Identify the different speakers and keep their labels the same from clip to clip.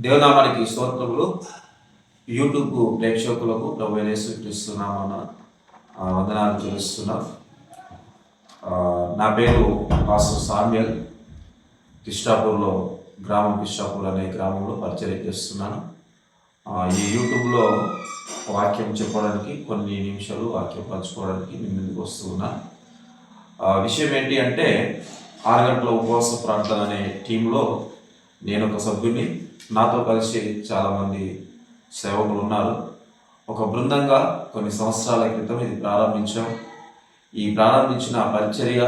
Speaker 1: దేవనామానికి స్తోత్రములు. యూట్యూబ్ ప్రేక్షకులకు ప్రభు యేసుక్రీస్తునామమున వందనాలు తెలుస్తున్నాం. నా పేరు పాస్టర్ సామ్యుయల్. కిష్టాపూర్లో కిష్టాపూర్ అనే గ్రామంలో పరిచయం చేస్తున్నాను. ఈ యూట్యూబ్లో వాక్యం చెప్పడానికి కొన్ని నిమిషాలు వాక్యం పంచుకోవడానికి మీ ముందుకు వస్తున్నాను. విషయం ఏంటి అంటే 6 గంటల ఉపవాస ప్రార్థన అనే టీంలో నేను ఒక సభ్యుని, నాతో కలిసి చాలామంది సేవకులు ఉన్నారు. ఒక బృందంగా కొన్ని సంవత్సరాల క్రితం ఇది ప్రారంభించాం. ఈ ప్రారంభించిన పరిచర్య,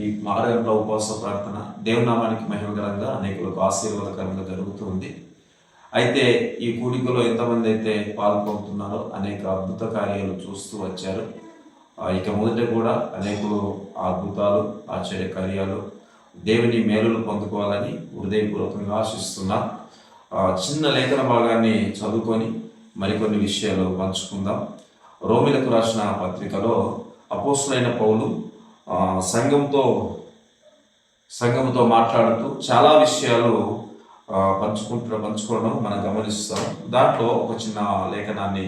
Speaker 1: ఈ 6 గంటల ఉపవాస ప్రార్థన దేవునామానికి మహిమకరంగా అనేకులకు ఆశీర్వాదకరంగా జరుగుతుంది. అయితే ఈ కూడికలో ఎంతమంది అయితే పాల్గొంటున్నారో అనేక అద్భుత కార్యాలు చూస్తూ వచ్చారు. ఇక మొదట కూడా అనేకులు అద్భుతాలు, ఆశ్చర్య కార్యాలు, దేవుని మేలులు పొందుకోవాలని హృదయపూర్వకంగా ఆశిస్తున్నా. చిన్న లేఖన భాగాన్ని చదువుకొని మరికొన్ని విషయాలు పంచుకుందాం. రోమిలకు రాసిన పత్రికలో అపోస్తులైన పౌలు సంఘంతో మాట్లాడుతూ చాలా విషయాలు పంచుకోవడం మనం గమనిస్తాం. దాంట్లో ఒక చిన్న లేఖనాన్ని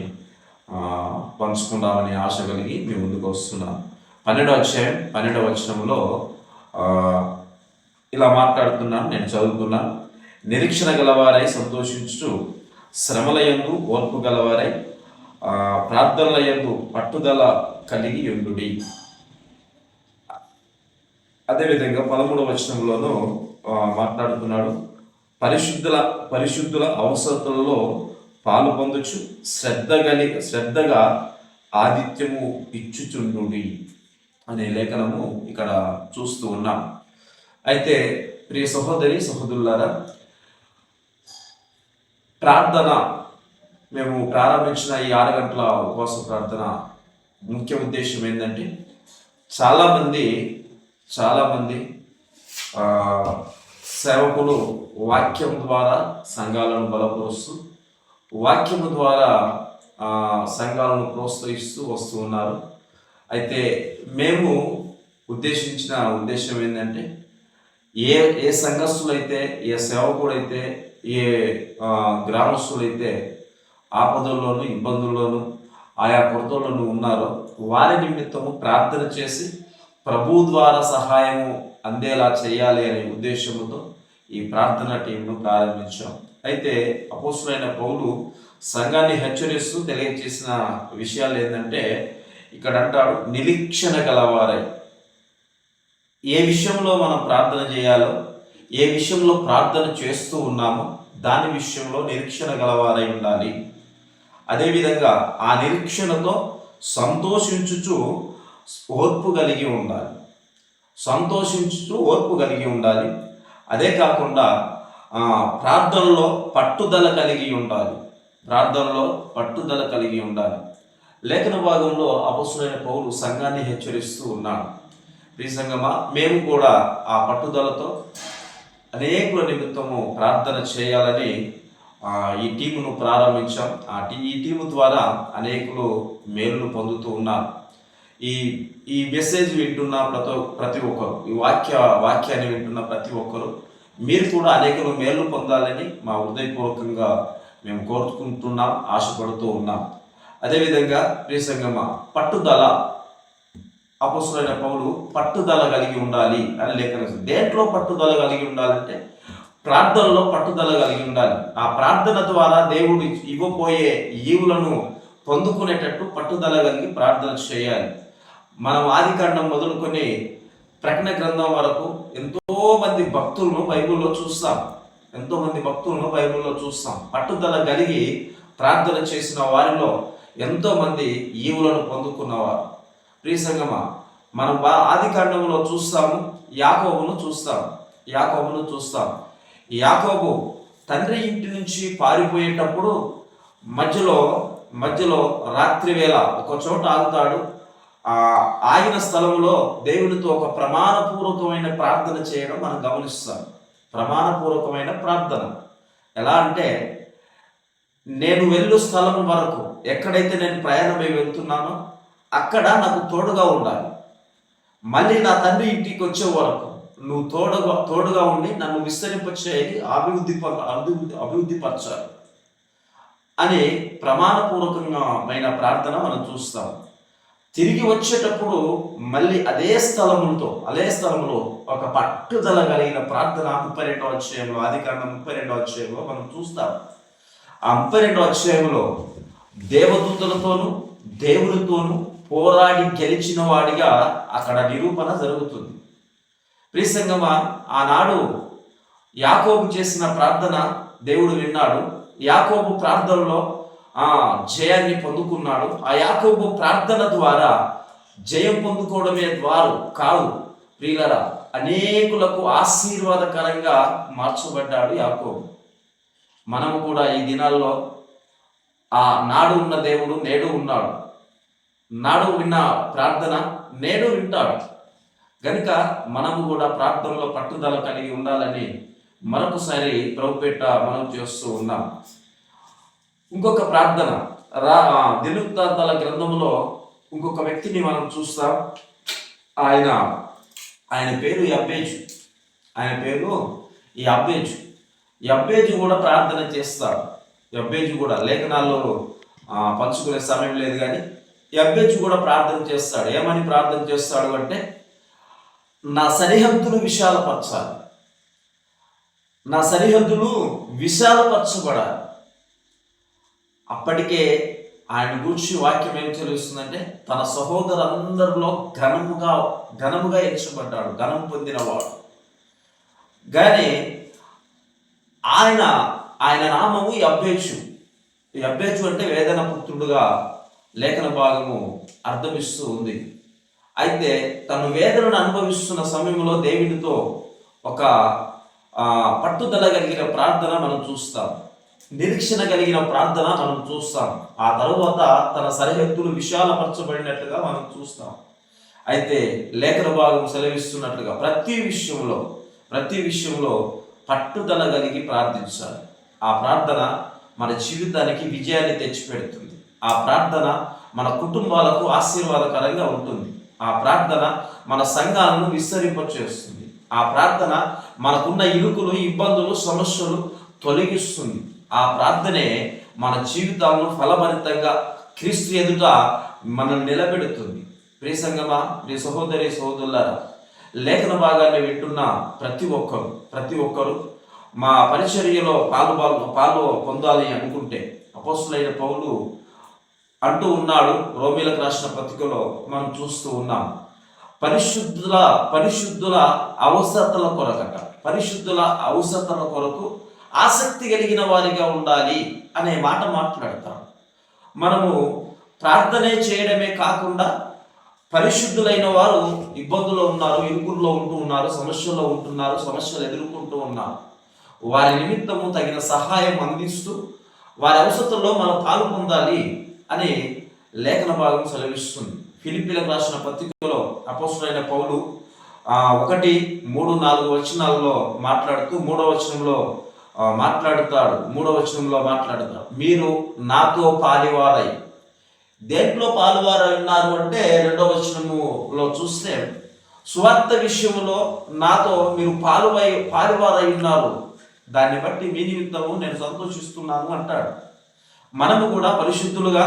Speaker 1: పంచుకుందామని ఆశ కలిగి మీ ముందుకు వస్తున్నాను. 12వ అధ్యాయం 12వ వచనంలో ఇలా మాట్లాడుతున్నాను, నేను చదువుతున్నాను. నిరీక్షణ గలవారై సంతోషించు, శ్రమలయందు ఓర్పు గలవారై ప్రార్థనలయందు పట్టుదల కలిగి ఉండుడి. అదేవిధంగా 13వ వచనంలోనూ మాట్లాడుతున్నాడు. పరిశుద్ధుల అవసరతలలో పాలు పొందుచు శ్రద్ధగా ఆతిథ్యము ఇచ్చుచుండుడి అనే లేఖనము ఇక్కడ చూస్తూ ఉన్నాం. అయితే ప్రియ సహోదరి సహోదరులారా, ప్రార్థన మేము ప్రారంభించిన ఈ 6 గంటల ఉపవాస ప్రార్థన ముఖ్య ఉద్దేశం ఏంటంటే, చాలామంది సేవకులు వాక్యం ద్వారా సంఘాలను బలపరుస్తూ, వాక్యము ద్వారా సంఘాలను ప్రోత్సహిస్తూ వస్తూ ఉన్నారు. అయితే మేము ఉద్దేశించిన ఉద్దేశం ఏంటంటే, ఏ సంఘస్థులైతే, ఏ సేవకుడైతే, ఏ గ్రామస్తులైతే ఆపదల్లోనూ ఇబ్బందుల్లోనూ ఆయా కొరతల్లోనూ ఉన్నారో వారి నిమిత్తము ప్రార్థన చేసి ప్రభు ద్వారా సహాయము అందేలా చేయాలి అనే ఉద్దేశంతో ఈ ప్రార్థన టీంను ప్రారంభించాం. అయితే అపోస్తులైన పౌలు సంఘాన్ని హెచ్చరిస్తూ తెలియజేసిన విషయాలు ఏంటంటే, ఇక్కడ అంటాడు, నిరీక్షణ గలవారై. ఏ విషయంలో మనం ప్రార్థన చేయాలో, ఏ విషయంలో ప్రార్థన చేస్తూ ఉన్నామో దాని విషయంలో నిరీక్షణ గలవారై ఉండాలి. అదేవిధంగా ఆ నిరీక్షణతో సంతోషించుచు ఓర్పు కలిగి ఉండాలి. అదే కాకుండా ప్రార్థనలో పట్టుదల కలిగి ఉండాలి. లేఖన భాగంలో అపోస్తులైన పౌలు సంఘాన్ని హెచ్చరిస్తూ ఉన్నాడు. ఈ సంఘమా, మేము కూడా ఆ పట్టుదలతో అనేకుల నిమిత్తము ప్రార్థన చేయాలని ఈ టీమును ప్రారంభించాం. ఈ టీము ద్వారా అనేకులు మేలును పొందుతూ ఉన్నారు. ఈ మెసేజ్ వింటున్న ప్రతి ఒక్కరు, ఈ వాక్యాన్ని వింటున్న ప్రతి ఒక్కరు, మీరు కూడా అనేకులు మేలు పొందాలని మా హృదయపూర్వకంగా మేము కోరుకుంటున్నాం, ఆశపడుతూ ఉన్నాం. అదేవిధంగా ప్రియ సంఘమా, పట్టుదల, అపోస్తులైన పౌలు పట్టుదల కలిగి ఉండాలి అని లేఖన. దేంట్లో పట్టుదల కలిగి ఉండాలంటే, ప్రార్థనలో పట్టుదల కలిగి ఉండాలి. ఆ ప్రార్థన ద్వారా దేవుడు ఇవ్వబోయే ఈవులను పొందుకునేటట్టు పట్టుదల కలిగి ప్రార్థన చేయాలి. మనం ఆదికాండం మొదలుకొని ప్రకటన గ్రంథం వరకు ఎంతోమంది భక్తులను బైబిల్లో చూస్తాం. పట్టుదల కలిగి ప్రార్థన చేసిన వారిలో ఎంతోమంది ఈవులను పొందుకున్నవారు. ప్రియ సంగమా, మనం ఆదికాండంలో చూస్తాము, యాకోబును చూస్తాం. యాకోబు తండ్రి ఇంటి నుంచి పారిపోయేటప్పుడు మధ్యలో రాత్రి వేళ ఒక చోట ఆగుతాడు. ఆగిన స్థలంలో దేవునితో ఒక ప్రమాణపూర్వకమైన ప్రార్థన చేయడం మనం గమనిస్తాం. ప్రమాణపూర్వకమైన ప్రార్థన ఎలా అంటే, నేను వెళ్ళు స్థలం వరకు, ఎక్కడైతే నేను ప్రయాణమై వెళ్తున్నానో అక్కడ నాకు తోడుగా ఉండాలి. మళ్ళీ నా తండ్రి ఇంటికి వచ్చే వరకు నువ్వు తోడుగా ఉండి నన్ను విస్తరింపచేయాలి, అభివృద్ధి పరచాలి అని ప్రమాణపూర్వకమైన ప్రార్థన మనం చూస్తాం. తిరిగి వచ్చేటప్పుడు మళ్ళీ అదే స్థలంలో ఒక పట్టుదల కలిగిన ప్రార్థన 32వ అధ్యాయంలో, ఆదికాండం 32వ అధ్యాయంలో మనం చూస్తాం. ఆ 32వ అధ్యాయంలో దేవదూతలతోనూ దేవునితోనూ పోరాడి గెలిచిన వాడిగా అక్కడ నిరూపణ జరుగుతుంది. ప్రియ సంగమా, ఆనాడు యాకోబు చేసిన ప్రార్థన దేవుడు విన్నాడు. యాకోబు ప్రార్థనలో జయాన్ని పొందుకున్నాడు. ఆ యాకోబు ప్రార్థన ద్వారా జయం పొందుకోవడమే ద్వారా కాదు ప్రియులరా, అనేకులకు ఆశీర్వాదకరంగా మార్చబడ్డాడు యాకోబు. మనము కూడా ఈ దినాల్లో ఆ నాడు ఉన్న దేవుడు నేడు ఉన్నాడు. నాడు విన్న ప్రార్థన నేడు వింటాడు. కనుక మనము కూడా ప్రార్థనలో పట్టుదల కలిగి ఉండాలని మరొకసారి ప్రభుపేట మనం చేస్తూ ఉన్నాం. ఇంకొక ప్రార్థన దినవృత్తాంతాల గ్రంథంలో ఇంకొక వ్యక్తిని మనం చూస్తాం. ఆయన పేరు యబ్బేజు. యబ్బేజు కూడా ప్రార్థన చేస్తాడు. యబ్బేజు కూడా లేఖనాల్లో పంచుకునే సమయం లేదు, కానీ యబ్బేజు కూడా ప్రార్థన చేస్తాడు. ఏమని ప్రార్థన చేస్తాడు అంటే, నా సరిహద్దులు విశాలపరచబడాలి. అప్పటికే ఆయన గురించి వాక్యం ఏం తెలుస్తుందంటే, తన సహోదరులందరిలో ఘనముగా ఎంచబడ్డాడు, ఘనం పొందినవాడు. కానీ ఆయన నామము యబ్బేజు అంటే వేదన పుత్రుడుగా లేఖన భాగము అర్థమిస్తూ ఉంది. అయితే తను వేదనను అనుభవిస్తున్న సమయంలో దేవునితో ఒక పట్టుదల కలిగిన ప్రార్థన మనం చూస్తాం, నిరీక్షణ కలిగిన ప్రార్థన మనం చూస్తాం. ఆ తరువాత తన సరిహద్దులు విశాలపరచబడినట్లుగా మనం చూస్తాం. అయితే లేఖన భాగం సెలవిస్తున్నట్లుగా ప్రతి విషయంలో పట్టుదల కలిగి ప్రార్థించాలి. ఆ ప్రార్థన మన జీవితానికి విజయాన్ని తెచ్చిపెడుతుంది. ఆ ప్రార్థన మన కుటుంబాలకు ఆశీర్వాదకరంగా ఉంటుంది. ఆ ప్రార్థన మన సంఘాలను విస్తరింపచేస్తుంది. ఆ ప్రార్థన మనకున్న ఇరుకులు, ఇబ్బందులు, సమస్యలు తొలగిస్తుంది. ఆ ప్రార్థనే మన జీవితాలను ఫలభరితంగా క్రీస్తు ఎదుట మనల్ని నిలబెడుతుంది. ప్రియ సంగమా, ప్రియ సహోదరి సహోదరులారా, లేఖన భాగాన్ని వింటున్న ప్రతి ఒక్కరు మా పరిచర్యలో పాలు పొందాలి అనుకుంటే, అపోస్తులైన పౌలు అంటూ ఉన్నాడు, రోమీలకు రాసిన పత్రికలో మనం చూస్తూ ఉన్నాం, పరిశుద్ధుల అవసరతల కొరకు ఆసక్తి కలిగిన వారిగా ఉండాలి అనే మాట మాట్లాడతాం. మనము ప్రార్థనే చేయడమే కాకుండా పరిశుద్ధులైన వారు ఇబ్బందుల్లో ఉన్నారు, ఇరుకుల్లో ఉంటూ ఉన్నారు, సమస్యలు ఎదుర్కొంటూ ఉన్నారు. వారి నిమిత్తము తగిన సహాయం అందిస్తూ వారి అవసరతల్లో మనం పాలు పొందాలి అని లేఖన భాగం సెలవిస్తుంది. ఫిలిప్పీలకు రాసిన పత్రికలో అపోస్తలుడైన పౌలు 1:3-4 వచనాల్లో మాట్లాడుతూ మూడవ వచనంలో మాట్లాడతాడు, మీరు నాతో పాలివారై. దేంట్లో పాలువారై ఉన్నారు అంటే 2వ వచనములో చూస్తే, సువార్త విషయంలో నాతో మీరు పాలువారై ఉన్నారు, దాన్ని బట్టి మీ నిమిత్తము నేను సంతోషిస్తున్నాను అంటాడు. మనము కూడా పరిశుద్ధులుగా